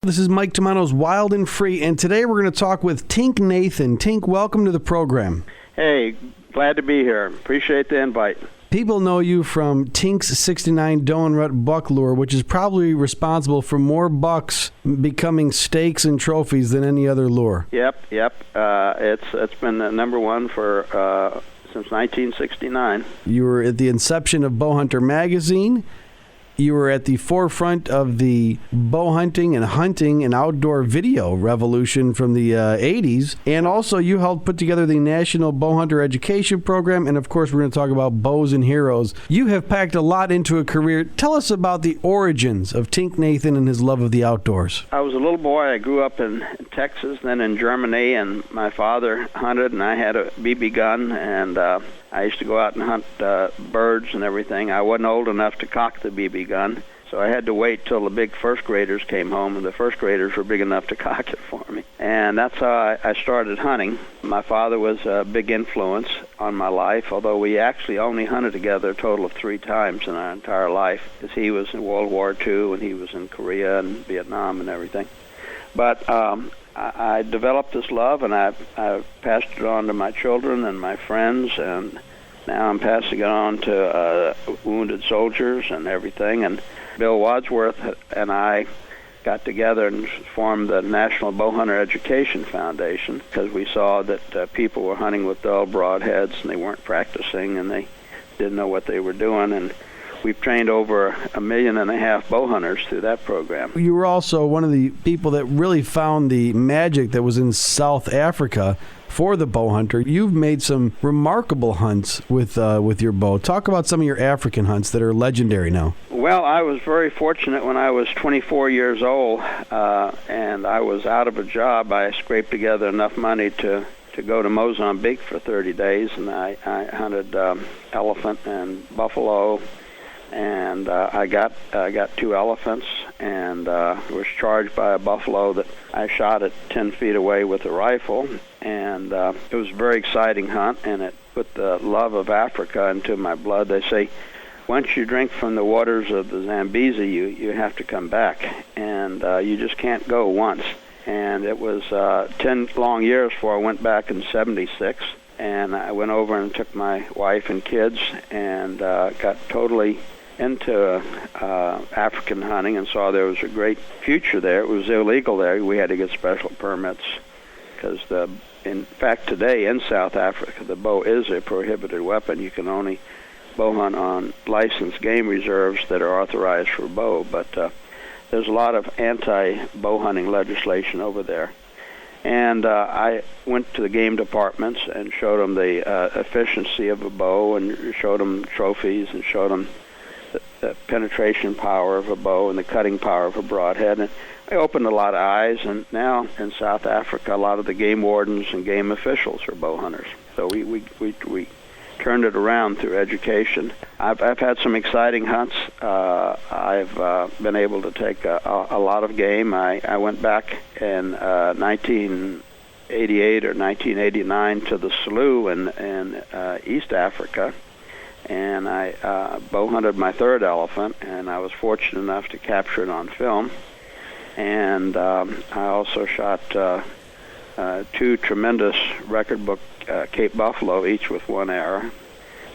This is Mike Tomano's Wild and Free, and today we're going to talk with Tink Nathan. Tink, welcome to the program. Hey, glad to be here. Appreciate the invite. People know you from Tink's 69 doe and rut buck lure, which is probably responsible for more bucks becoming steaks and trophies than any other lure. Yep. It's been the number one for since 1969. You were at the inception of Bowhunter magazine. You were at the forefront of the bow hunting and outdoor video revolution from the 80s. And also you helped put together the National Bowhunter Education Program. And of course, we're going to talk about bows and heroes. You have packed a lot into a career. Tell us about the origins of Tink Nathan and his love of the outdoors. I was a little boy. I grew up in Texas, then in Germany, and my father hunted, and I had a BB gun, and I used to go out and hunt birds and everything. I wasn't old enough to cock the BB gun, so I had to wait till the big first graders came home, and the first graders were big enough to cock it for me. And that's how I started hunting. My father was a big influence on my life, although we actually only hunted together a total of 3 times in our entire life, because he was in World War II, and he was in Korea and Vietnam and everything. But I developed this love, and I passed it on to my children and my friends, and now I'm passing it on to wounded soldiers and everything. And Bill Wadsworth and I got together and formed the National Bowhunter Education Foundation, because we saw that people were hunting with dull broadheads, and they weren't practicing, and they didn't know what they were doing. And we've trained over 1.5 million bow hunters through that program. You were also one of the people that really found the magic that was in South Africa for the bow hunter. You've made some remarkable hunts with your bow. Talk about some of your African hunts that are legendary now. Well, I was very fortunate when I was 24 years old, and I was out of a job. I scraped together enough money to go to Mozambique for 30 days, and I hunted elephant and buffalo. And I got 2 elephants, and was charged by a buffalo that I shot at 10 feet away with a rifle. And it was a very exciting hunt, and it put the love of Africa into my blood. They say once you drink from the waters of the Zambezi, you have to come back, and you just can't go once. And it was 10 long years before I went back in 76. And I went over and took my wife and kids, and got totally into African hunting, and saw there was a great future there. It was illegal there. We had to get special permits, because in fact today in South Africa the bow is a prohibited weapon. You can only bow hunt on licensed game reserves that are authorized for bow, but there's a lot of anti-bow hunting legislation over there. And I went to the game departments and showed them the efficiency of a bow, and showed them trophies, and showed them the penetration power of a bow and the cutting power of a broadhead. And I opened a lot of eyes, and now in South Africa a lot of the game wardens and game officials are bow hunters. So we turned it around through education. I've had some exciting hunts. I've been able to take a lot of game. I went back in 1988 or 1989 to the slough in East Africa, and I bow hunted my 3rd elephant, and I was fortunate enough to capture it on film. And I also shot 2 tremendous record book Cape buffalo, each with 1 arrow,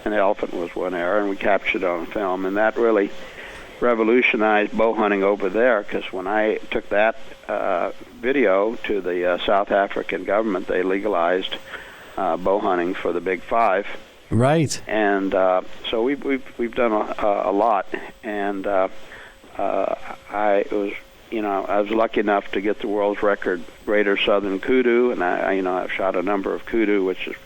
and the elephant was 1 arrow, and we captured it on film. And that really revolutionized bow hunting over there, because when I took that video to the South African government, they legalized bow hunting for the Big 5. Right. And so we've done a lot, and I was lucky enough to get the world's record greater southern kudu, and I've shot a number of kudu, which is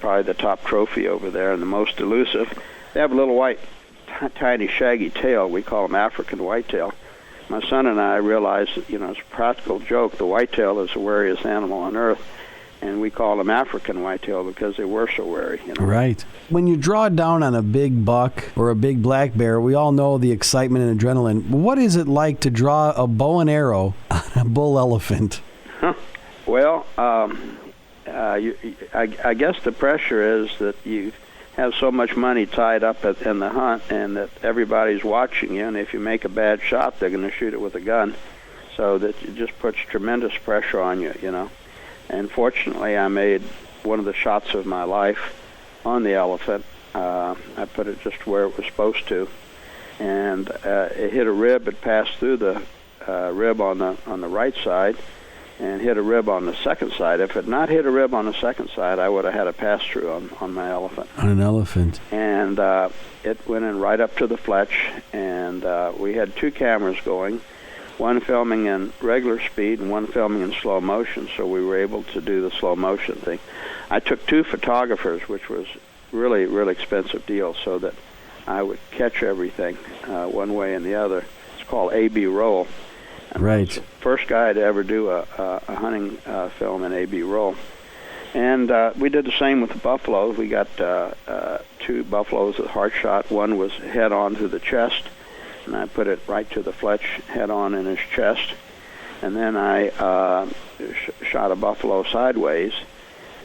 probably the top trophy over there and the most elusive. They have a little white, tiny, shaggy tail. We call them African whitetail. My son and I realized that, it's a practical joke. The whitetail is the wariest animal on earth, and we call them African whitetail because they were so wary. Right. When you draw down on a big buck or a big black bear, we all know the excitement and adrenaline. What is it like to draw a bow and arrow on a bull elephant? Well, I guess the pressure is that you have so much money tied up in the hunt, and that everybody's watching you, and if you make a bad shot, they're going to shoot it with a gun. so that it just puts tremendous pressure on you, And fortunately, I made one of the shots of my life on the elephant. I put it just where it was supposed to, and it hit a rib. It passed through the rib on the right side, and hit a rib on the second side. If it had not hit a rib on the second side, I would have had a pass-through on my elephant. On an elephant. And it went in right up to the fletch, and we had 2 cameras going, one filming in regular speed and one filming in slow motion, so we were able to do the slow motion thing. I took 2 photographers, which was really, really expensive deal, so that I would catch everything one way and the other. It's called A-B roll. And right. I was the first guy to ever do a hunting film in A-B roll. And we did the same with the buffaloes. We got 2 buffaloes with heart shot. One was head on to the chest, and I put it right to the fletch, head on in his chest. And then I shot a buffalo sideways.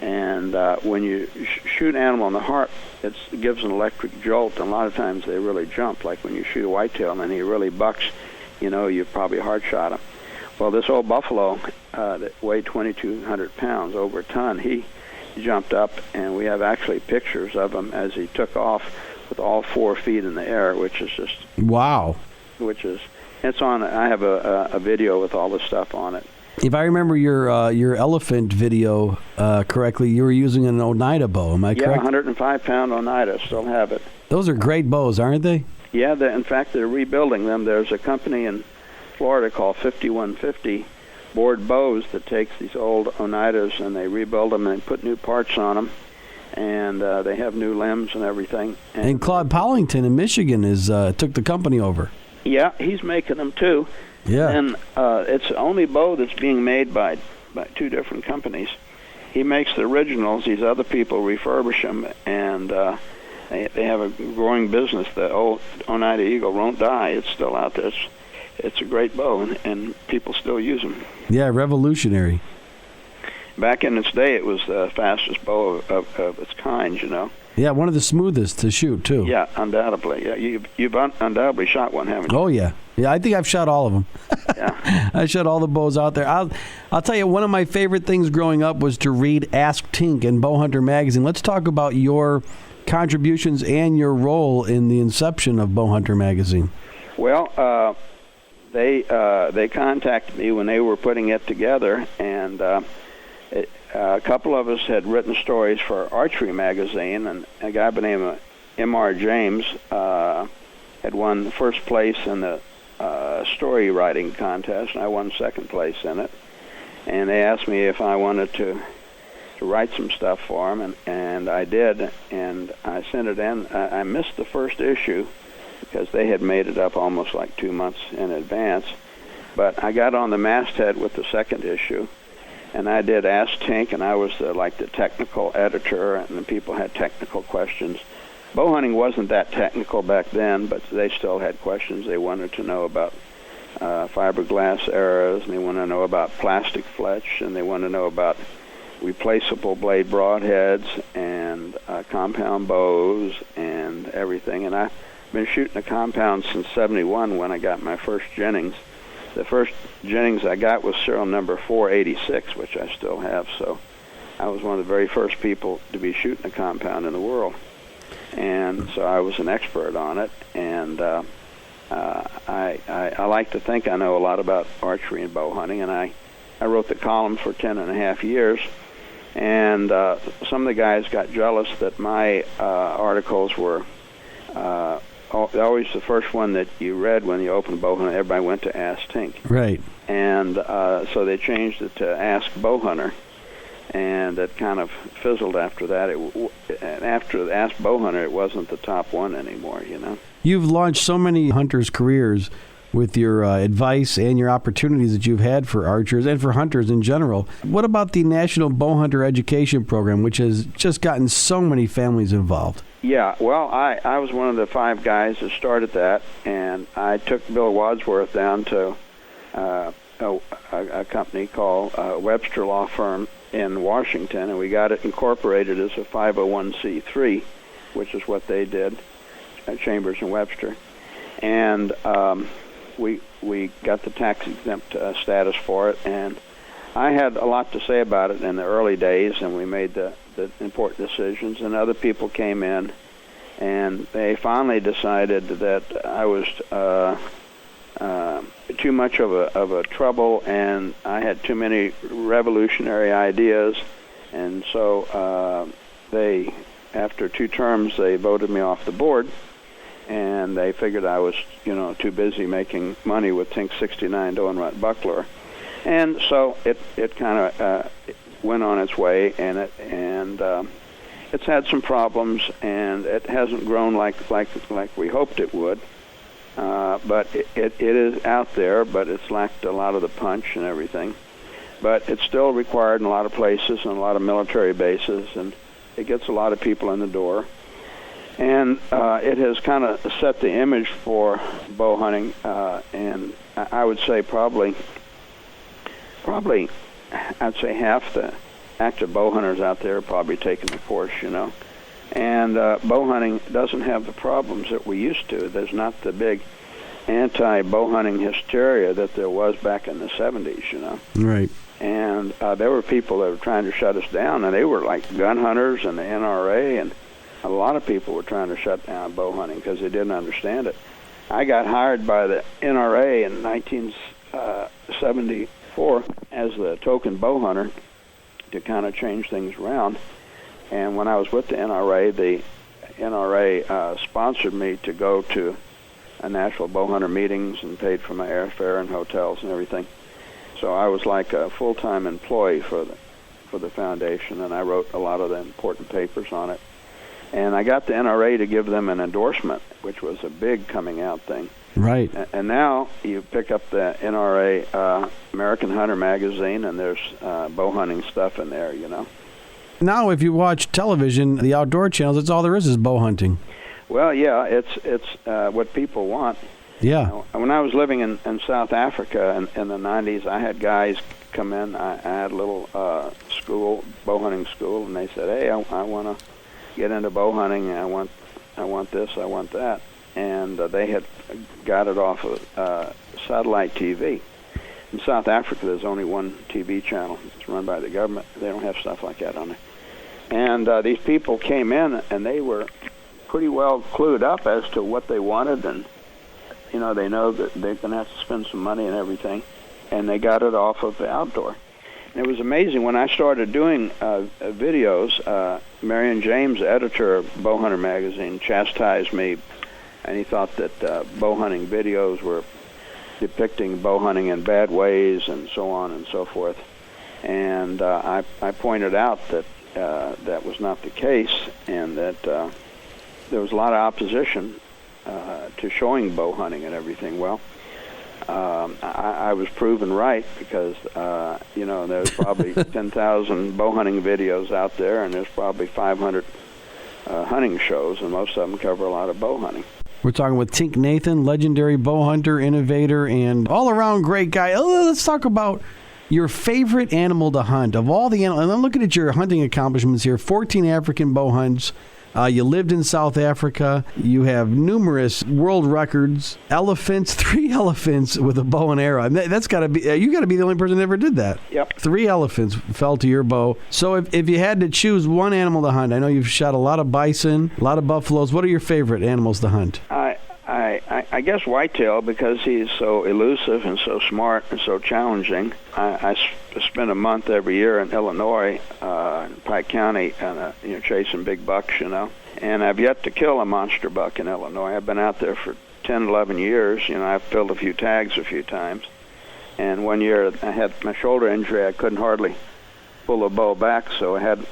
And when you shoot an animal in the heart, it gives an electric jolt, and a lot of times they really jump. Like when you shoot a whitetail and he really bucks, you've probably hard shot him. Well, this old buffalo that weighed 2,200 pounds, over a ton, he jumped up, and we have actually pictures of him as he took off with all 4 feet in the air, which is just... Wow. It's on, I have a video with all the stuff on it. If I remember your elephant video correctly, you were using an Oneida bow, am I correct? Yeah, 105-pound Oneida, still have it. Those are great bows, aren't they? Yeah, in fact, they're rebuilding them. There's a company in Florida called 5150 Board Bows that takes these old Oneidas and they rebuild them and put new parts on them, and they have new limbs and everything. And Claude Pollington in Michigan took the company over. Yeah, he's making them too. Yeah. And it's the only bow that's being made by 2 different companies. He makes the originals. These other people refurbish them, and they have a growing business. The old Oneida Eagle won't die. It's still out there. It's a great bow, and people still use them. Yeah, revolutionary. Back in its day, it was the fastest bow of its kind, Yeah, one of the smoothest to shoot, too. Yeah, undoubtedly. Yeah, you've undoubtedly shot one, haven't you? Oh, yeah. Yeah, I think I've shot all of them. Yeah. I shot all the bows out there. I'll tell you, one of my favorite things growing up was to read Ask Tink in Bowhunter magazine. Let's talk about your contributions and your role in the inception of Bowhunter magazine. Well, they contacted me when they were putting it together, and a couple of us had written stories for Archery magazine, and a guy by the name of M.R. James had won first place in the story writing contest, and I won second place in it. And they asked me if I wanted to write some stuff for them, and I did, and I sent it in. I missed the first issue because they had made it up almost like 2 months in advance, but I got on the masthead with the second issue, and I did Ask Tink, and I was the technical editor, and the people had technical questions. Bowhunting wasn't that technical back then, but they still had questions. They wanted to know about fiberglass arrows, and they want to know about plastic fletch, and they want to know about replaceable blade broadheads and compound bows and everything. And I've been shooting a compound since '71 when I got my first Jennings. The first Jennings I got was serial number 486, which I still have. So I was one of the very first people to be shooting a compound in the world. And so I was an expert on it. And I like to think I know a lot about archery and bow hunting. And I wrote the column for 10.5 years. And some of the guys got jealous that my articles were always the first one that you read when you opened Bowhunter. Everybody went to Ask Tink. Right. And so they changed it to Ask Bowhunter, and it kind of fizzled after that. And after Ask Bowhunter, it wasn't the top one anymore, You've launched so many hunters' careers with your advice and your opportunities that you've had for archers and for hunters in general. What about the National Bowhunter Education Program, which has just gotten so many families involved? Yeah, well, I was one of the 5 guys that started that, and I took Bill Wadsworth down to a company called Webster Law Firm in Washington, and we got it incorporated as a 501c3, which is what they did, Chambers and Webster. And we got the tax-exempt status for it, and I had a lot to say about it in the early days, and we made the important decisions, and other people came in, and they finally decided that I was too much of a trouble, and I had too many revolutionary ideas, and so they, after 2 terms, they voted me off the board, and they figured I was, too busy making money with Tink 69 Doe and Rut Buckler. And so it kind of went on its way, and it's had some problems, and it hasn't grown like we hoped it would. But it is out there, but it's lacked a lot of the punch and everything. But it's still required in a lot of places and a lot of military bases, and it gets a lot of people in the door. And it has kind of set the image for bow hunting, and I would say probably I'd say half the active bow hunters out there are probably taking the course, And bow hunting doesn't have the problems that we used to. There's not the big anti-bow hunting hysteria that there was back in the 70s, Right. And there were people that were trying to shut us down, and they were like gun hunters and the NRA, and a lot of people were trying to shut down bow hunting because they didn't understand it. I got hired by the NRA in 1974 as the token bow hunter to kind of change things around. And when I was with the NRA sponsored me to go to national bow hunter meetings and paid for my airfare and hotels and everything. So I was like a full-time employee for the foundation, and I wrote a lot of the important papers on it. And I got the NRA to give them an endorsement, which was a big coming out thing. Right. And now you pick up the NRA American Hunter magazine, and there's bow hunting stuff in there, Now, if you watch television, the outdoor channels, that's all there is bow hunting. Well, yeah, it's what people want. Yeah. When I was living in South Africa in the 90s, I had guys come in. I had a little school, bow hunting school, and they said, "Hey, I want to get into bow hunting. I want this, I want that." And they had got it off of satellite TV. In South Africa, there's only one TV channel. It's run by the government. They don't have stuff like that on there. And these people came in, and they were pretty well clued up as to what they wanted, and they know that they're going to have to spend some money and everything, and they got it off of the outdoor. And it was amazing when I started doing videos. Marion James, editor of Bow Hunter magazine, chastised me, and he thought that bow hunting videos were depicting bow hunting in bad ways and so on and so forth. And I pointed out that that was not the case, and that there was a lot of opposition to showing bow hunting and everything. Well, I was proven right because, there's probably 10,000 bow hunting videos out there, and there's probably 500 hunting shows, and most of them cover a lot of bow hunting. We're talking with Tink Nathan, legendary bow hunter, innovator, and all-around great guy. Let's talk about your favorite animal to hunt. Of all the animals, and I'm looking at your hunting accomplishments here, 14 African bow hunts. You lived in South Africa. You have numerous world records. Elephants, 3 elephants with a bow and arrow. That's got to be, you got to be the only person that ever did that. Yep. 3 elephants fell to your bow. So if you had to choose one animal to hunt, I know you've shot a lot of bison, a lot of buffaloes. What are your favorite animals to hunt? I guess whitetail, because he's so elusive and so smart and so challenging. I spend a month every year in Illinois, in Pike County, and chasing big bucks, And I've yet to kill a monster buck in Illinois. I've been out there for 10, 11 years. I've filled a few tags a few times. And one year I had my shoulder injury. I couldn't hardly pull a bow back, so I had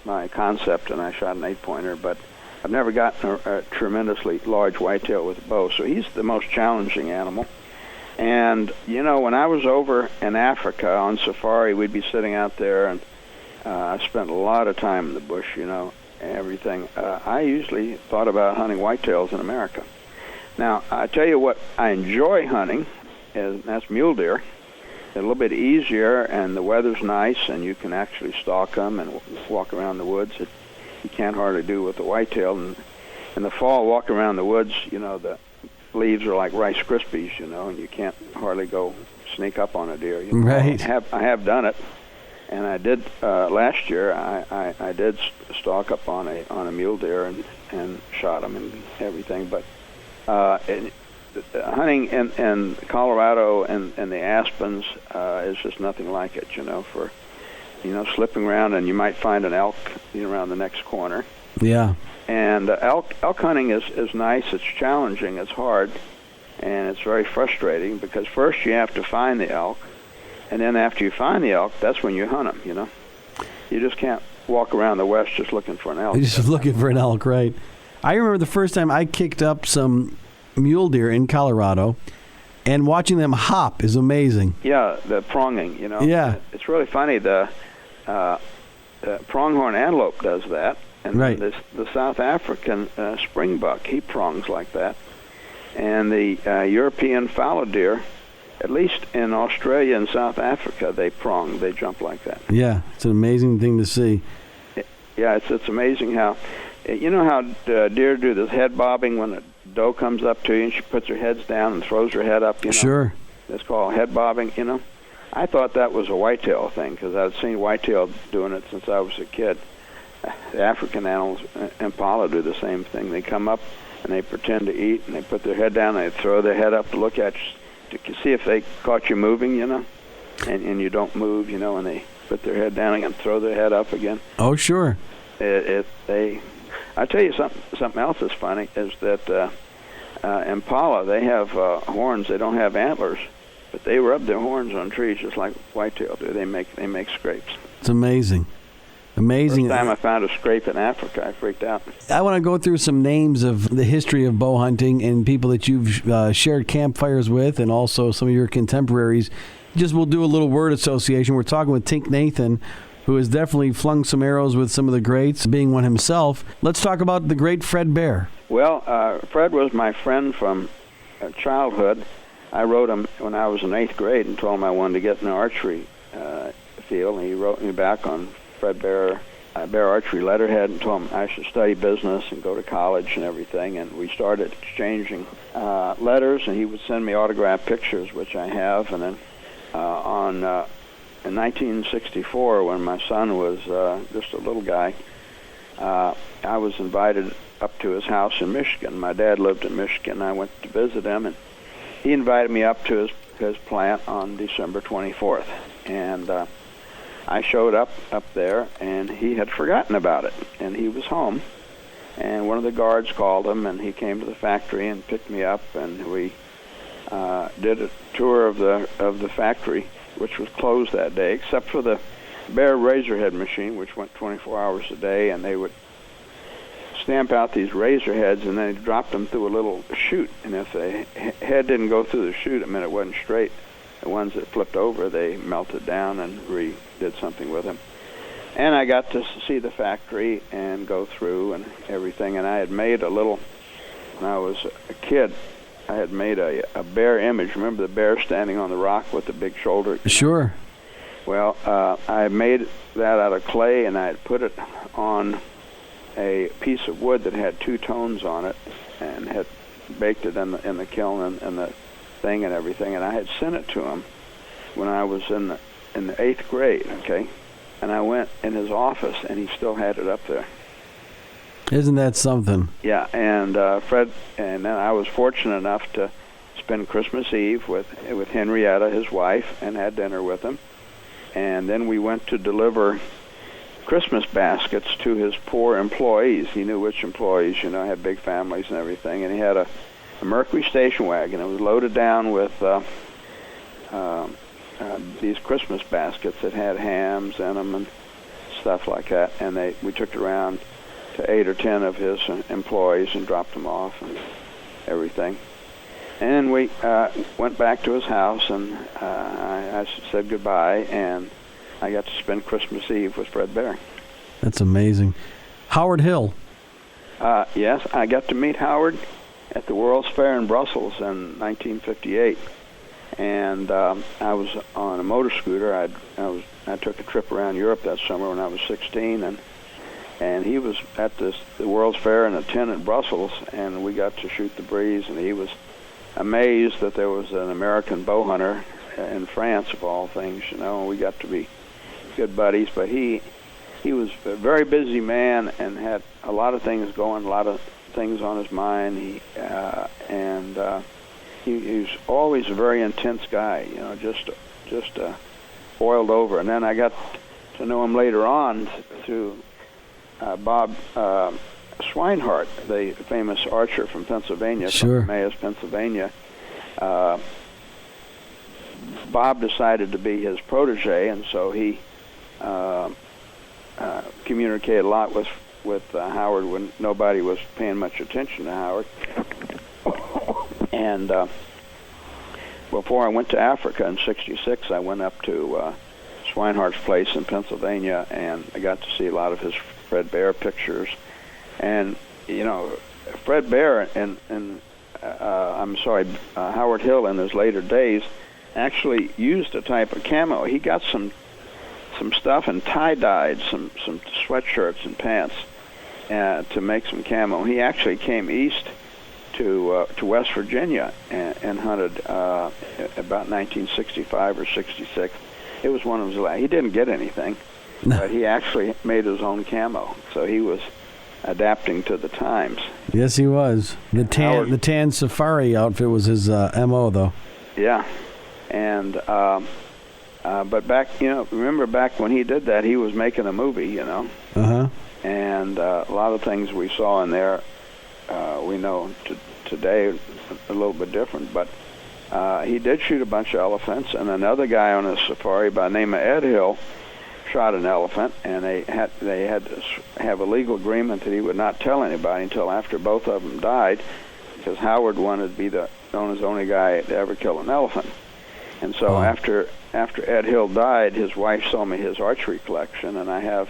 my concept, and I shot an 8-pointer, but I've never gotten a tremendously large whitetail with a bow, so he's the most challenging animal. And, when I was over in Africa on safari, we'd be sitting out there, and I spent a lot of time in the bush, and everything. I usually thought about hunting whitetails in America. Now, I tell you what I enjoy hunting, and that's mule deer. It's a little bit easier, and the weather's nice, and you can actually stalk them and walk around the woods. You can't hardly do with the whitetail. And in the fall, walking around the woods, the leaves are like Rice Krispies, and you can't hardly go sneak up on a deer. Right. I have done it, and I did last year. I did stalk up on a mule deer and shot him and everything. But hunting in Colorado and the Aspens is just nothing like it. For slipping around, and you might find an elk around the next corner. Yeah. And elk hunting is nice. It's challenging. It's hard, and it's very frustrating because first you have to find the elk, and then after you find the elk, that's when you hunt them. You just can't walk around the West just looking for an elk. You're just looking for an elk, right? I remember the first time I kicked up some mule deer in Colorado, and watching them hop is amazing. Yeah, the pronging. Yeah. It's really funny. The pronghorn antelope does that. And right. The South African springbuck, he prongs like that. And the European fallow deer, at least in Australia and South Africa, they prong, they jump like that. Yeah, it's an amazing thing to see. Yeah, it's amazing how, how deer do this head bobbing when a doe comes up to you and she puts her heads down and throws her head up, Sure. It's called head bobbing, I thought that was a whitetail thing because I'd seen whitetail doing it since I was a kid. The African animals, impala, do the same thing. They come up and they pretend to eat, and they put their head down, and they throw their head up to look at you, to see if they caught you moving, and you don't move, and they put their head down and throw their head up again. Oh, sure. I tell you something else that's funny is that impala, they have horns. They don't have antlers, but they rub their horns on trees just like whitetail do. They make scrapes. It's amazing. Amazing. First time I found a scrape in Africa, I freaked out. I want to go through some names of the history of bow hunting and people that you've shared campfires with, and also some of your contemporaries. We'll do a little word association. We're talking with Tink Nathan, who has definitely flung some arrows with some of the greats, being one himself. Let's talk about the great Fred Bear. Well, Fred was my friend from childhood. I wrote him when I was in 8th grade and told him I wanted to get in the archery field, and he wrote me back on Fred Bear archery letterhead and told him I should study business and go to college and everything. And we started exchanging letters, and he would send me autographed pictures, which I have. And then in 1964, when my son was just a little guy, I was invited up to his house in Michigan. My dad lived in Michigan. I went to visit him, and he invited me up to his plant on December 24th. And I showed up there, and he had forgotten about it, and he was home. And one of the guards called him, and he came to the factory and picked me up, and we did a tour of the factory, which was closed that day, except for the Bear razorhead machine, which went 24 hours a day, and they would stamp out these razor heads, and then they dropped them through a little chute. And if the head didn't go through the chute, it meant it wasn't straight. The ones that flipped over, they melted down and did something with them. And I got to see the factory and go through and everything. And I had made when I was a kid, I had made a bear image. Remember the bear standing on the rock with the big shoulder? Sure. Well, I made that out of clay, and I had put it on a piece of wood that had 2 tones on it, and had baked it in the kiln and the thing and everything. And I had sent it to him when I was in the 8th grade. Okay, and I went in his office, and he still had it up there. Isn't that something? Yeah, and Fred, and then I was fortunate enough to spend Christmas Eve with Henrietta, his wife, and had dinner with him. And then we went to deliver Christmas baskets to his poor employees. He knew which employees, had big families and everything. And he had a Mercury station wagon. It was loaded down with these Christmas baskets that had hams in them and stuff like that. And we took it around to 8 or 10 of his employees and dropped them off and everything. And we went back to his house, and I said goodbye, and I got to spend Christmas Eve with Fred Bear. That's amazing. Howard Hill. Yes, I got to meet Howard at the World's Fair in Brussels in 1958. And I was on a motor scooter. I took a trip around Europe that summer when I was 16, and he was at the World's Fair in a tent in Brussels, and we got to shoot the breeze, and he was amazed that there was an American bow hunter in France, of all things, and we got to be good buddies. But he was a very busy man and had a lot of things going, a lot of things on his mind. He was always a very intense guy, just boiled over. And then I got to know him later on through Bob Swinehart, the famous archer from Pennsylvania, Sure. from Emmaus, Pennsylvania. Bob decided to be his protege, and so he communicated a lot with Howard when nobody was paying much attention to Howard. And before I went to Africa in '66, I went up to Swinehart's place in Pennsylvania, and I got to see a lot of his Fred Bear pictures. And Fred Bear and Howard Hill in his later days actually used a type of camo. He got some stuff and tie-dyed some sweatshirts and pants to make some camo. He actually came east to West Virginia and hunted about 1965 or 66. It was one of his last. He didn't get anything, but he actually made his own camo. So he was adapting to the times. Yes, he was. The tan safari outfit was his MO, though. Yeah, and but back, remember back when he did that, he was making a movie, Uh-huh. And a lot of things we saw in there, we know today a little bit different. But he did shoot a bunch of elephants, and another guy on his safari by the name of Ed Hill shot an elephant, and they had to have a legal agreement that he would not tell anybody until after both of them died, because Howard wanted to be known as the only guy to ever kill an elephant. And so after Ed Hill died, his wife sold me his archery collection, and I have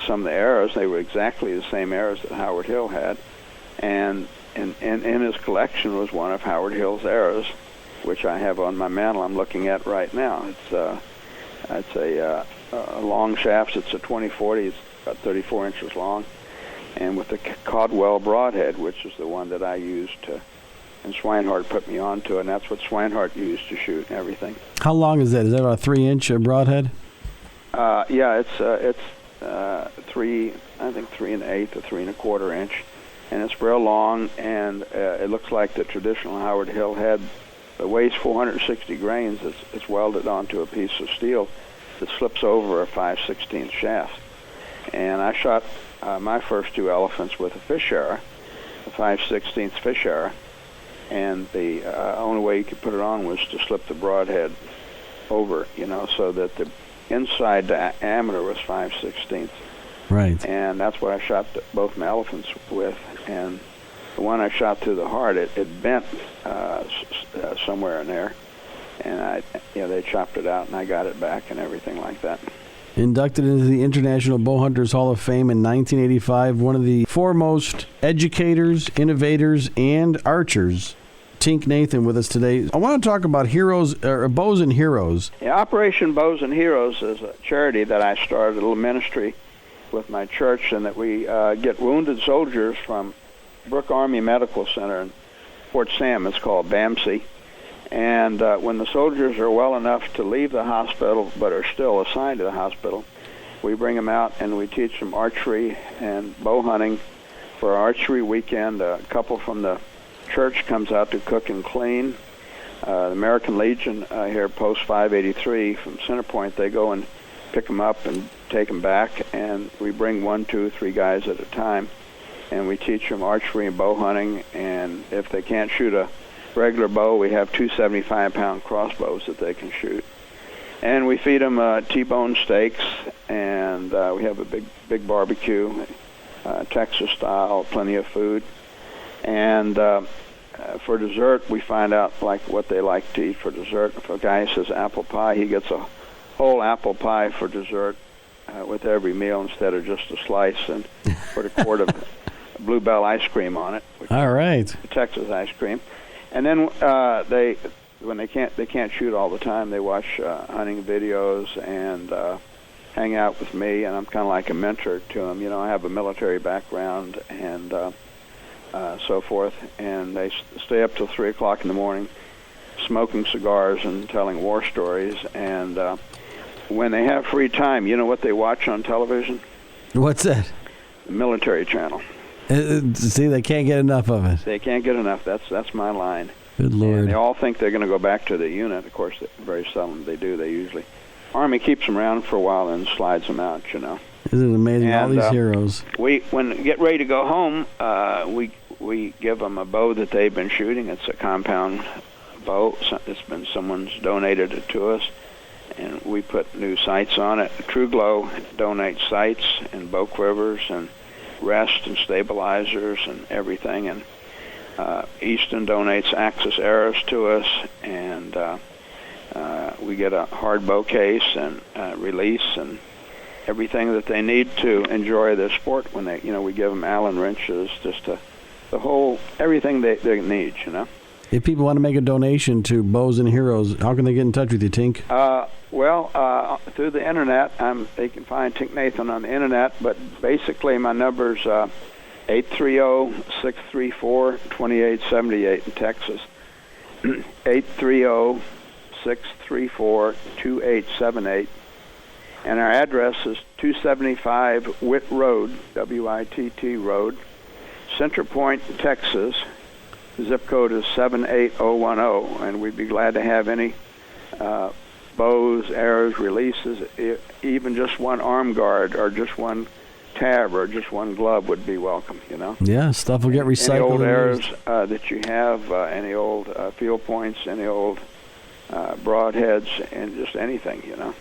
some of the arrows. They were exactly the same arrows that Howard Hill had, and in his collection was one of Howard Hill's arrows, which I have on my mantle. I'm looking at right now. It's a long shaft. It's a 20-40. It's about 34 inches long, and with a Caldwell broadhead, which is the one that I used to. And Swinehart put me onto it, and that's what Swinehart used to shoot and everything. How long is that? Is that a 3-inch broadhead? Yeah, it's 3 1/8 or 3 1/4 inch, and it's real long, and it looks like the traditional Howard Hill head. It weighs 460 grains. It's welded onto a piece of steel that slips over a 5/16 shaft. And I shot my first 2 elephants with a fish arrow, a 5/16 fish arrow, and the only way you could put it on was to slip the broadhead over, so that the inside diameter was 5/16. Right. And that's what I shot both my elephants with. And the one I shot through the heart, it bent somewhere in there, and they chopped it out, and I got it back and everything like that. Inducted into the International Bowhunters Hall of Fame in 1985, one of the foremost educators, innovators, and archers, Tink Nathan, with us today. I want to talk about Bows and Heroes. Yeah, Operation Bows and Heroes is a charity that I started, a little ministry with my church, and that we get wounded soldiers from Brooke Army Medical Center in Fort Sam. It's called BAMC. And when the soldiers are well enough to leave the hospital but are still assigned to the hospital, we bring them out and we teach them archery and bow hunting for our archery weekend. A couple from the church comes out to cook and clean. The American Legion here, Post 583 from Centerpoint, they go and pick them up and take them back, and we bring 1, 2, 3 guys at a time, and we teach them archery and bow hunting. And if they can't shoot a regular bow, we have 2 75-pound crossbows that they can shoot, and we feed them T-bone steaks, and we have a big barbecue, Texas style, plenty of food. And for dessert, we find out what they like to eat for dessert. If a guy says apple pie, he gets a whole apple pie for dessert with every meal instead of just a slice, and put a quart of Bluebell ice cream on it. All right. Texas ice cream. And then when they can't shoot all the time, they watch hunting videos and hang out with me, and I'm kind of like a mentor to them. I have a military background, and so forth, and they stay up till 3 o'clock in the morning, smoking cigars and telling war stories. And when they have free time, you know what they watch on television? What's that? The military channel. See, they can't get enough of it. They can't get enough. That's my line. Good Lord. And they all think they're going to go back to the unit. Of course, very seldom they do. They usually, Army keeps them around for a while and slides them out, you know. Isn't it amazing, and, all these heroes? When they get ready to go home, we give them a bow that they've been shooting. It's a compound bow. Someone's donated it to us, and we put new sights on it. True Glow donates sights and bow quivers and rest and stabilizers and everything. And Easton donates Axis arrows to us, and we get a hard bow case and release and everything that they need to enjoy their sport. When we give them Allen wrenches, just the whole everything they need, you know. If people want to make a donation to Bows and Heroes, how can they get in touch with you, Tink? Through the internet. They can find Tink Nathan on the internet, but basically my number's 830-634-2878 in Texas. 830-634-2878. And our address is 275 Witt Road, W-I-T-T Road, Center Point, Texas. The zip code is 78010, and we'd be glad to have any bows, arrows, releases, even just one arm guard or just one tab or just one glove would be welcome, you know. Yeah, stuff will get recycled. Any old arrows that you have, any old field points, any old broadheads, and just anything, you know.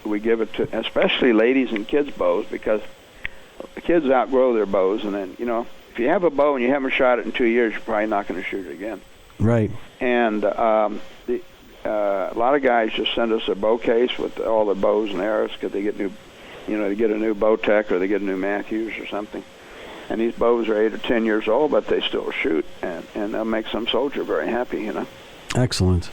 We give it to especially ladies and kids' bows, because the kids outgrow their bows, and then, you know, if you have a bow and you haven't shot it in 2 years, you're probably not going to shoot it again. Right. And a lot of guys just send us a bow case with all their bows and arrows because they get new, you know, they get a new Bowtech or they get a new Matthews or something. And these bows are 8 or 10 years old, but they still shoot, and they'll make some soldier very happy, you know. Excellent.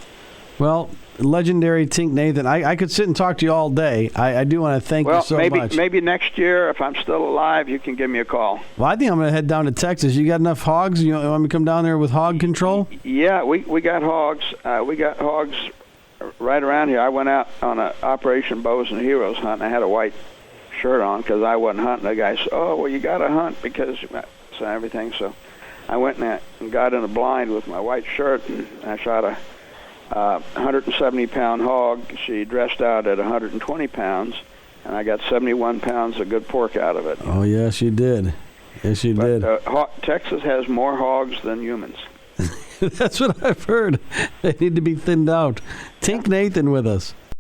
Well, legendary Tink Nathan, I could sit and talk to you all day. I do want to thank you so much. Maybe next year, if I'm still alive, you can give me a call. Well, I think I'm going to head down to Texas. You got enough hogs? You want me to come down there with hog control? Yeah, we got hogs. We got hogs right around here. I went out on an Operation Bows and Heroes hunt, and I had a white shirt on because I wasn't hunting. The guy said, "Oh, well, you got to hunt because so everything." So I went and got in a blind with my white shirt, and I shot a 170-pound hog. She dressed out at 120 pounds, and I got 71 pounds of good pork out of it. Oh, yes, you did. Yes, you did. Texas has more hogs than humans. That's what I've heard. They need to be thinned out. Tink Nathan with us.